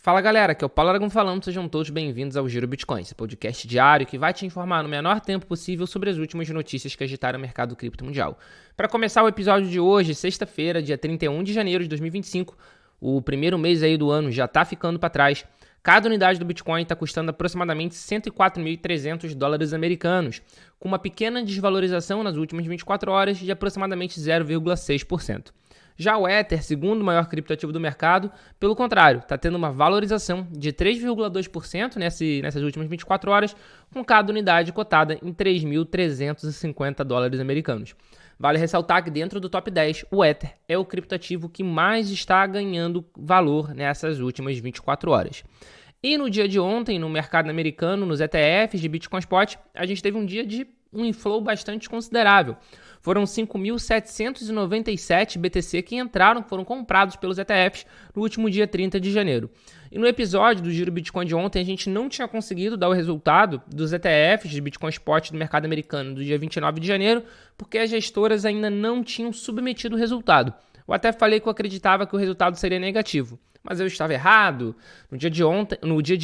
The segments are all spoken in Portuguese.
Fala galera, aqui é o Paulo Aragão falando, sejam todos bem-vindos ao Giro Bitcoin, esse podcast diário que vai te informar no menor tempo possível sobre as últimas notícias que agitaram o mercado cripto mundial. Para começar o episódio de hoje, sexta-feira, dia 31 de janeiro de 2025, o primeiro mês aí do ano já está ficando para trás. Cada unidade do Bitcoin está custando aproximadamente 104.300 dólares americanos, com uma pequena desvalorização nas últimas 24 horas de aproximadamente 0,6%. Já o Ether, segundo maior criptoativo do mercado, pelo contrário, está tendo uma valorização de 3,2% nessas últimas 24 horas, com cada unidade cotada em 3.350 dólares americanos. Vale ressaltar que dentro do top 10, o Ether é o criptoativo que mais está ganhando valor nessas últimas 24 horas. E no dia de ontem, no mercado americano, nos ETFs de Bitcoin Spot, a gente teve um dia de um inflow bastante considerável. Foram 5.797 BTC que foram comprados pelos ETFs no último dia 30 de janeiro. E no episódio do Giro Bitcoin de ontem, a gente não tinha conseguido dar o resultado dos ETFs de Bitcoin Spot do mercado americano do dia 29 de janeiro, porque as gestoras ainda não tinham submetido o resultado. Eu até falei que eu acreditava que o resultado seria negativo, mas eu estava errado. No dia de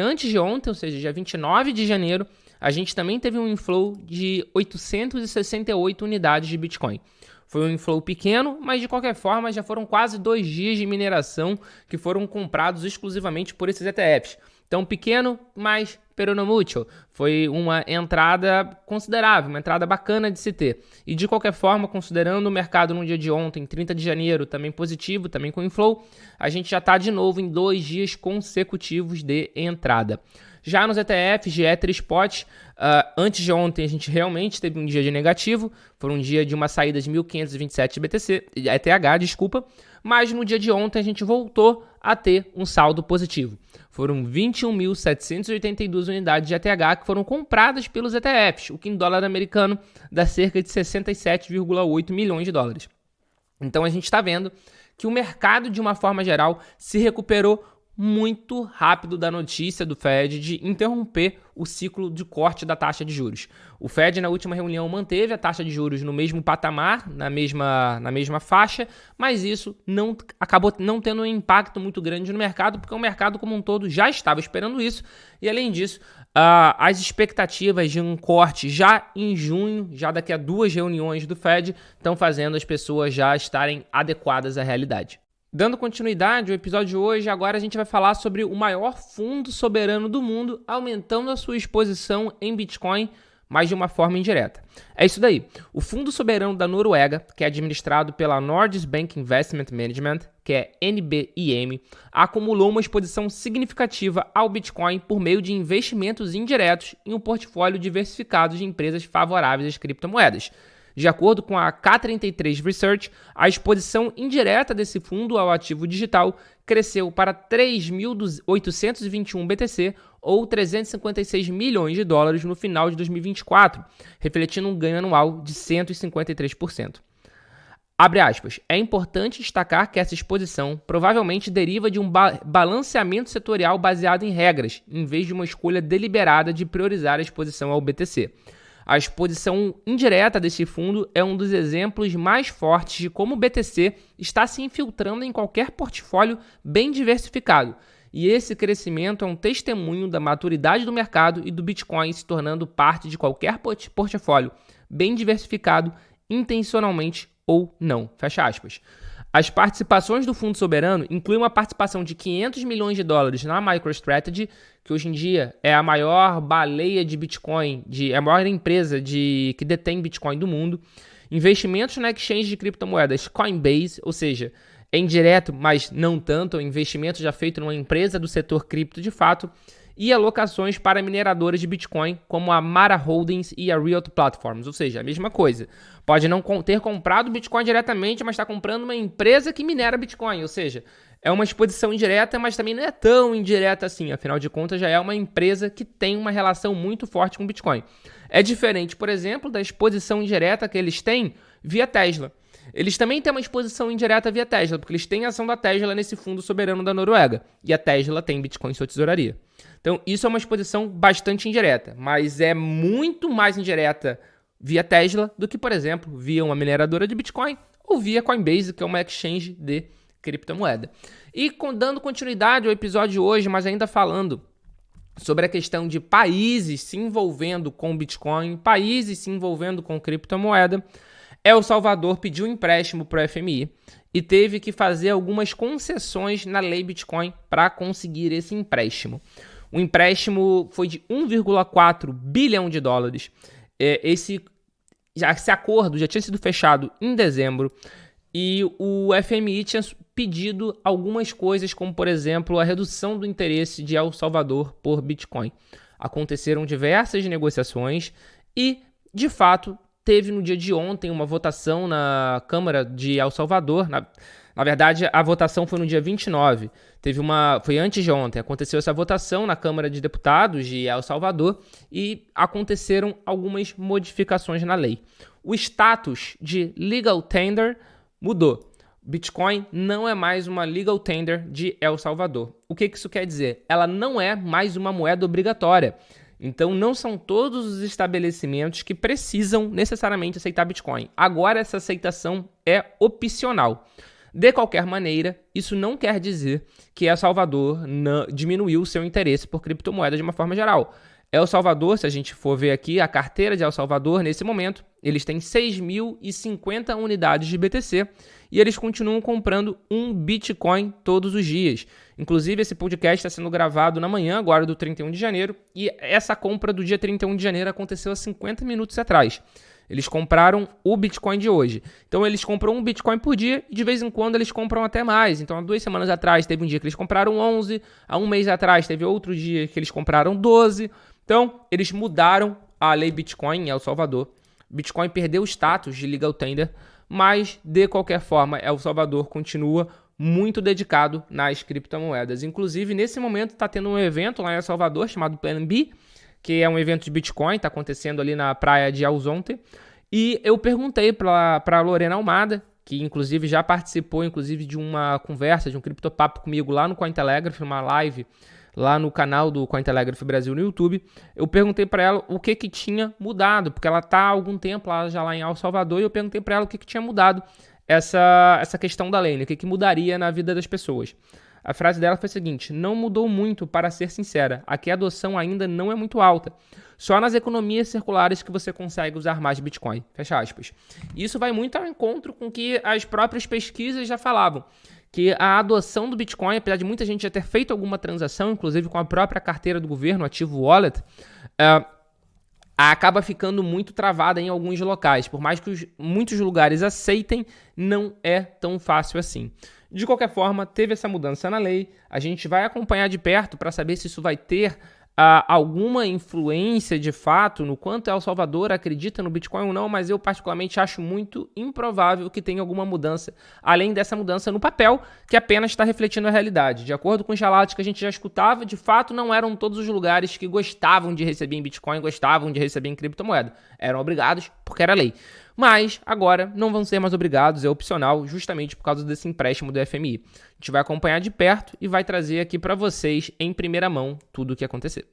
antes de ontem, ou seja, dia 29 de janeiro, a gente também teve um inflow de 868 unidades de Bitcoin. Foi um inflow pequeno, mas de qualquer forma já foram quase 2 dias de mineração que foram comprados exclusivamente por esses ETFs. Então pequeno, mas peronomútil. Foi uma entrada considerável, uma entrada bacana de se ter. E de qualquer forma, considerando o mercado no dia de ontem, 30 de janeiro, também positivo, também com inflow, a gente já está de novo em 2 dias consecutivos de entrada. Já nos ETFs de Ether Spot, antes de ontem a gente realmente teve um dia de negativo, foi um dia de uma saída de 1.527 ETH, mas no dia de ontem a gente voltou a ter um saldo positivo. Foram 21.782 unidades de ETH que foram compradas pelos ETFs, o que em dólar americano dá cerca de 67,8 milhões de dólares. Então a gente está vendo que o mercado, de uma forma geral, se recuperou muito rápido da notícia do Fed de interromper o ciclo de corte da taxa de juros. O Fed, na última reunião, manteve a taxa de juros no mesmo patamar, na mesma faixa, mas isso acabou não tendo um impacto muito grande no mercado, porque o mercado como um todo já estava esperando isso, e além disso, as expectativas de um corte já em junho, já daqui a 2 reuniões do Fed, estão fazendo as pessoas já estarem adequadas à realidade. Dando continuidade ao episódio de hoje, agora a gente vai falar sobre o maior fundo soberano do mundo, aumentando a sua exposição em Bitcoin, mas de uma forma indireta. É isso daí. O Fundo Soberano da Noruega, que é administrado pela Norges Bank Investment Management, que é NBIM, acumulou uma exposição significativa ao Bitcoin por meio de investimentos indiretos em um portfólio diversificado de empresas favoráveis às criptomoedas. De acordo com a K33 Research, a exposição indireta desse fundo ao ativo digital cresceu para 3.821 BTC, ou 356 milhões de dólares no final de 2024, refletindo um ganho anual de 153%. Abre aspas, é importante destacar que essa exposição provavelmente deriva de um balanceamento setorial baseado em regras, em vez de uma escolha deliberada de priorizar a exposição ao BTC. A exposição indireta desse fundo é um dos exemplos mais fortes de como o BTC está se infiltrando em qualquer portfólio bem diversificado. E esse crescimento é um testemunho da maturidade do mercado e do Bitcoin se tornando parte de qualquer portfólio bem diversificado, intencionalmente ou não. Fecha aspas. As participações do Fundo Soberano incluem uma participação de 500 milhões de dólares na MicroStrategy, que hoje em dia é a maior baleia de Bitcoin, é a maior empresa que detém Bitcoin do mundo. Investimentos na exchange de criptomoedas Coinbase, ou seja, é indireto, mas não tanto, é um investimento já feito numa empresa do setor cripto de fato, e alocações para mineradoras de Bitcoin, como a Mara Holdings e a Riot Platforms, ou seja, a mesma coisa. Pode não ter comprado Bitcoin diretamente, mas está comprando uma empresa que minera Bitcoin, ou seja, é uma exposição indireta, mas também não é tão indireta assim, afinal de contas já é uma empresa que tem uma relação muito forte com Bitcoin. É diferente, por exemplo, da exposição indireta que eles têm via Tesla. Eles também têm uma exposição indireta via Tesla, porque eles têm a ação da Tesla nesse fundo soberano da Noruega. E a Tesla tem Bitcoin em sua tesouraria. Então, isso é uma exposição bastante indireta, mas é muito mais indireta via Tesla do que, por exemplo, via uma mineradora de Bitcoin ou via Coinbase, que é uma exchange de criptomoeda. E dando continuidade ao episódio de hoje, mas ainda falando sobre a questão de países se envolvendo com Bitcoin, países se envolvendo com criptomoeda, El Salvador pediu um empréstimo para o FMI e teve que fazer algumas concessões na lei Bitcoin para conseguir esse empréstimo. O empréstimo foi de 1,4 bilhão de dólares. Esse acordo já tinha sido fechado em dezembro e o FMI tinha pedido algumas coisas, como, por exemplo, a redução do interesse de El Salvador por Bitcoin. Aconteceram diversas negociações e, de fato, teve no dia de ontem uma votação na Câmara de El Salvador. Na verdade, a votação foi no dia 29. Foi antes de ontem. Aconteceu essa votação na Câmara de Deputados de El Salvador e aconteceram algumas modificações na lei. O status de legal tender mudou. Bitcoin não é mais uma legal tender de El Salvador. O que isso quer dizer? Ela não é mais uma moeda obrigatória. Então, não são todos os estabelecimentos que precisam necessariamente aceitar Bitcoin. Agora, essa aceitação é opcional. De qualquer maneira, isso não quer dizer que El Salvador diminuiu o seu interesse por criptomoedas de uma forma geral. El Salvador, se a gente for ver aqui, a carteira de El Salvador, nesse momento, eles têm 6.050 unidades de BTC e eles continuam comprando um Bitcoin todos os dias. Inclusive, esse podcast está sendo gravado na manhã, agora do 31 de janeiro, e essa compra do dia 31 de janeiro aconteceu há 50 minutos atrás. Eles compraram o Bitcoin de hoje. Então, eles compram um Bitcoin por dia e, de vez em quando, eles compram até mais. Então, há 2 semanas atrás, teve um dia que eles compraram 11. Há um mês atrás, teve outro dia que eles compraram 12. Então, eles mudaram a lei Bitcoin em El Salvador. Bitcoin perdeu o status de legal tender, mas, de qualquer forma, El Salvador continua muito dedicado nas criptomoedas. Inclusive, nesse momento, está tendo um evento lá em El Salvador chamado Plan B, que é um evento de Bitcoin, está acontecendo ali na praia de Alzonte. E eu perguntei para a Lorena Almada, que inclusive já participou de uma conversa, de um criptopapo comigo lá no Cointelegraph, uma live lá no canal do Cointelegraph Brasil no YouTube. Eu perguntei para ela o que tinha mudado, porque ela está há algum tempo lá em El Salvador, e eu perguntei para ela o que tinha mudado essa questão da lei, né? O que mudaria na vida das pessoas. A frase dela foi a seguinte: não mudou muito, para ser sincera. Aqui a adoção ainda não é muito alta. Só nas economias circulares que você consegue usar mais Bitcoin. Fecha aspas. Isso vai muito ao encontro com o que as próprias pesquisas já falavam. Que a adoção do Bitcoin, apesar de muita gente já ter feito alguma transação, inclusive com a própria carteira do governo, Ativo Wallet, acaba ficando muito travada em alguns locais. Por mais que muitos lugares aceitem, não é tão fácil assim. De qualquer forma, teve essa mudança na lei. A gente vai acompanhar de perto para saber se isso vai ter alguma influência de fato no quanto El Salvador acredita no Bitcoin ou não, mas eu particularmente acho muito improvável que tenha alguma mudança, além dessa mudança no papel, que apenas está refletindo a realidade. De acordo com os relatos que a gente já escutava, de fato não eram todos os lugares que gostavam de receber em Bitcoin, gostavam de receber em criptomoeda. Eram obrigados porque era lei. Mas agora não vão ser mais obrigados, é opcional, justamente por causa desse empréstimo do FMI. A gente vai acompanhar de perto e vai trazer aqui para vocês, em primeira mão, tudo o que acontecer.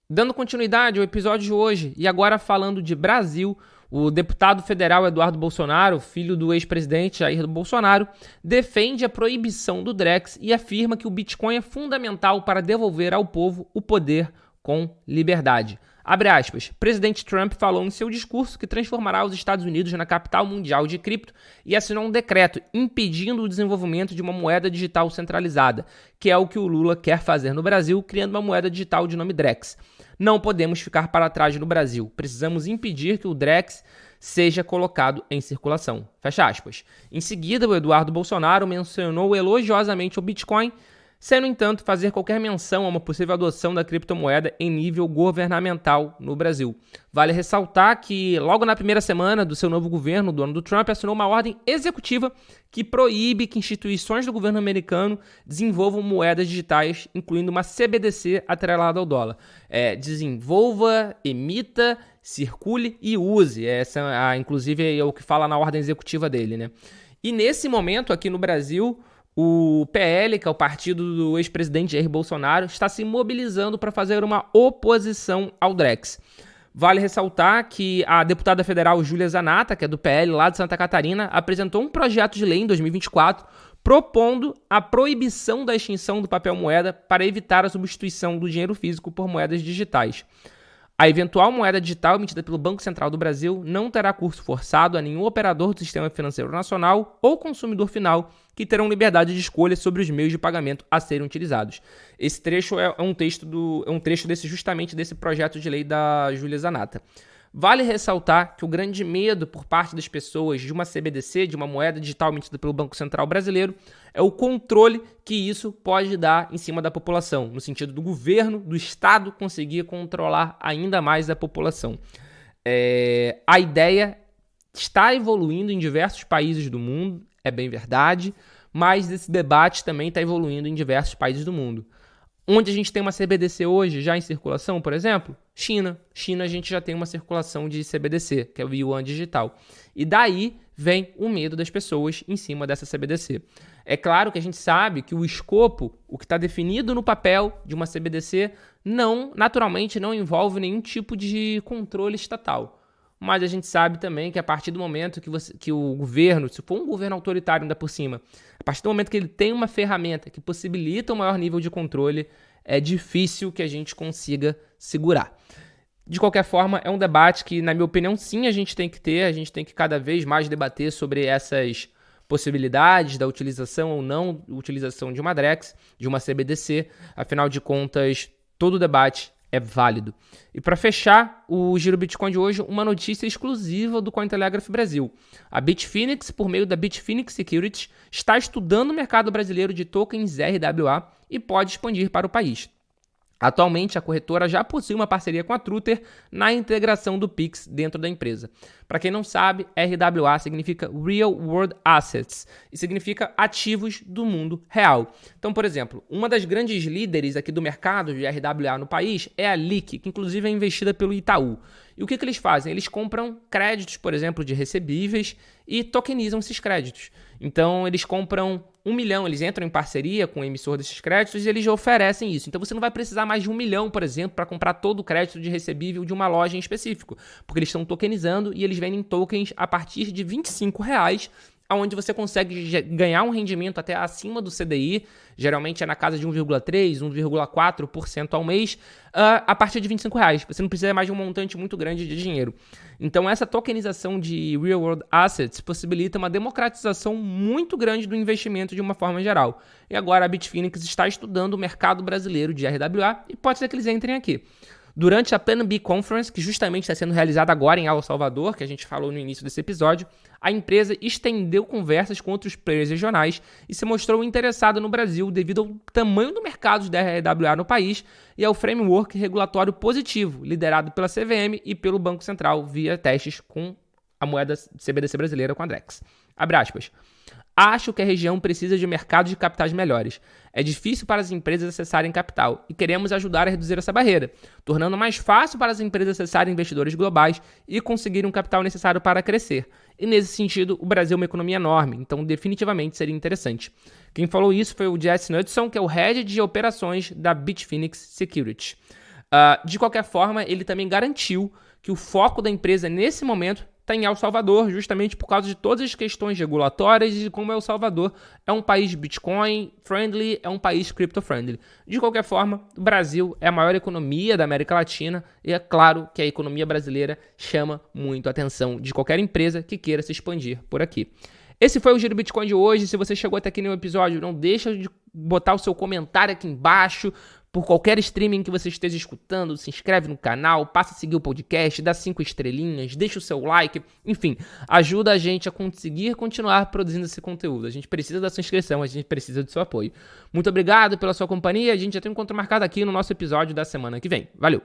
Dando continuidade ao episódio de hoje, e agora falando de Brasil, o deputado federal Eduardo Bolsonaro, filho do ex-presidente Jair Bolsonaro, defende a proibição do Drex e afirma que o Bitcoin é fundamental para devolver ao povo o poder com liberdade. Abre aspas, presidente Trump falou em seu discurso que transformará os Estados Unidos na capital mundial de cripto e assinou um decreto impedindo o desenvolvimento de uma moeda digital centralizada, que é o que o Lula quer fazer no Brasil, criando uma moeda digital de nome Drex. Não podemos ficar para trás no Brasil. Precisamos impedir que o Drex seja colocado em circulação. Fecha aspas. Em seguida, o Eduardo Bolsonaro mencionou elogiosamente o Bitcoin, sem, no entanto, fazer qualquer menção a uma possível adoção da criptomoeda em nível governamental no Brasil. Vale ressaltar que, logo na primeira semana do seu novo governo, o Donald Trump assinou uma ordem executiva que proíbe que instituições do governo americano desenvolvam moedas digitais, incluindo uma CBDC atrelada ao dólar. Desenvolva, emita, circule e use. Essa, inclusive, é o que fala na ordem executiva dele, né? E nesse momento, aqui no Brasil, o PL, que é o partido do ex-presidente Jair Bolsonaro, está se mobilizando para fazer uma oposição ao Drex. Vale ressaltar que a deputada federal Júlia Zanata, que é do PL lá de Santa Catarina, apresentou um projeto de lei em 2024 propondo a proibição da extinção do papel moeda para evitar a substituição do dinheiro físico por moedas digitais. A eventual moeda digital emitida pelo Banco Central do Brasil não terá curso forçado a nenhum operador do sistema financeiro nacional ou consumidor final que terão liberdade de escolha sobre os meios de pagamento a serem utilizados. Esse trecho é um trecho justamente desse projeto de lei da Júlia Zanatta. Vale ressaltar que o grande medo por parte das pessoas de uma CBDC, de uma moeda digital emitida pelo Banco Central brasileiro, é o controle que isso pode dar em cima da população, no sentido do governo, do Estado conseguir controlar ainda mais a população. A ideia está evoluindo em diversos países do mundo, é bem verdade, mas esse debate também está evoluindo em diversos países do mundo. Onde a gente tem uma CBDC hoje já em circulação, por exemplo? China. China a gente já tem uma circulação de CBDC, que é o Yuan digital. E daí vem o medo das pessoas em cima dessa CBDC. É claro que a gente sabe que o escopo, o que está definido no papel de uma CBDC, naturalmente não envolve nenhum tipo de controle estatal. Mas a gente sabe também que a partir do momento que o governo, se for um governo autoritário ainda por cima, a partir do momento que ele tem uma ferramenta que possibilita um maior nível de controle, é difícil que a gente consiga segurar. De qualquer forma, é um debate que, na minha opinião, sim, a gente tem que cada vez mais debater sobre essas possibilidades da utilização ou não utilização de uma Drex, de uma CBDC. Afinal de contas, todo debate é válido. E para fechar o Giro Bitcoin de hoje, uma notícia exclusiva do Cointelegraph Brasil. A Bitfinex, por meio da Bitfinex Securities, está estudando o mercado brasileiro de tokens RWA e pode expandir para o país. Atualmente, a corretora já possui uma parceria com a Truther na integração do Pix dentro da empresa. Para quem não sabe, RWA significa Real World Assets e significa ativos do mundo real. Então, por exemplo, uma das grandes líderes aqui do mercado de RWA no país é a Lick, que inclusive é investida pelo Itaú. E o que eles fazem? Eles compram créditos, por exemplo, de recebíveis e tokenizam esses créditos. Então, eles compram 1 milhão, eles entram em parceria com o emissor desses créditos e eles oferecem isso. Então, você não vai precisar mais de 1 milhão, por exemplo, para comprar todo o crédito de recebível de uma loja em específico, porque eles estão tokenizando e eles vendem tokens a partir de R$25, onde você consegue ganhar um rendimento até acima do CDI, geralmente é na casa de 1,3%, 1,4% ao mês, a partir de R$25. Você não precisa mais de um montante muito grande de dinheiro. Então, essa tokenização de Real World Assets possibilita uma democratização muito grande do investimento de uma forma geral. E agora a Bitfinex está estudando o mercado brasileiro de RWA e pode ser que eles entrem aqui. Durante a Plan B Conference, que justamente está sendo realizada agora em El Salvador, que a gente falou no início desse episódio, a empresa estendeu conversas com outros players regionais e se mostrou interessada no Brasil devido ao tamanho do mercado de RWA no país e ao framework regulatório positivo, liderado pela CVM e pelo Banco Central via testes com a moeda CBDC brasileira com a Drex. Abre aspas. Acho que a região precisa de mercados de capitais melhores. É difícil para as empresas acessarem capital e queremos ajudar a reduzir essa barreira, tornando mais fácil para as empresas acessarem investidores globais e conseguirem um capital necessário para crescer. E nesse sentido, o Brasil é uma economia enorme, então definitivamente seria interessante. Quem falou isso foi o Jess Knudson, que é o Head de Operações da Bitfinex Securities. De qualquer forma, ele também garantiu que o foco da empresa nesse momento está em El Salvador, justamente por causa de todas as questões regulatórias e de como El Salvador é um país Bitcoin friendly, é um país crypto friendly. De qualquer forma, o Brasil é a maior economia da América Latina e é claro que a economia brasileira chama muito a atenção de qualquer empresa que queira se expandir por aqui. Esse foi o Giro Bitcoin de hoje. Se você chegou até aqui no episódio, não deixa de botar o seu comentário aqui embaixo. Por qualquer streaming que você esteja escutando, se inscreve no canal, passa a seguir o podcast, dá 5 estrelinhas, deixa o seu like, enfim, ajuda a gente a conseguir continuar produzindo esse conteúdo. A gente precisa da sua inscrição, a gente precisa do seu apoio. Muito obrigado pela sua companhia, a gente já tem um encontro marcado aqui no nosso episódio da semana que vem. Valeu!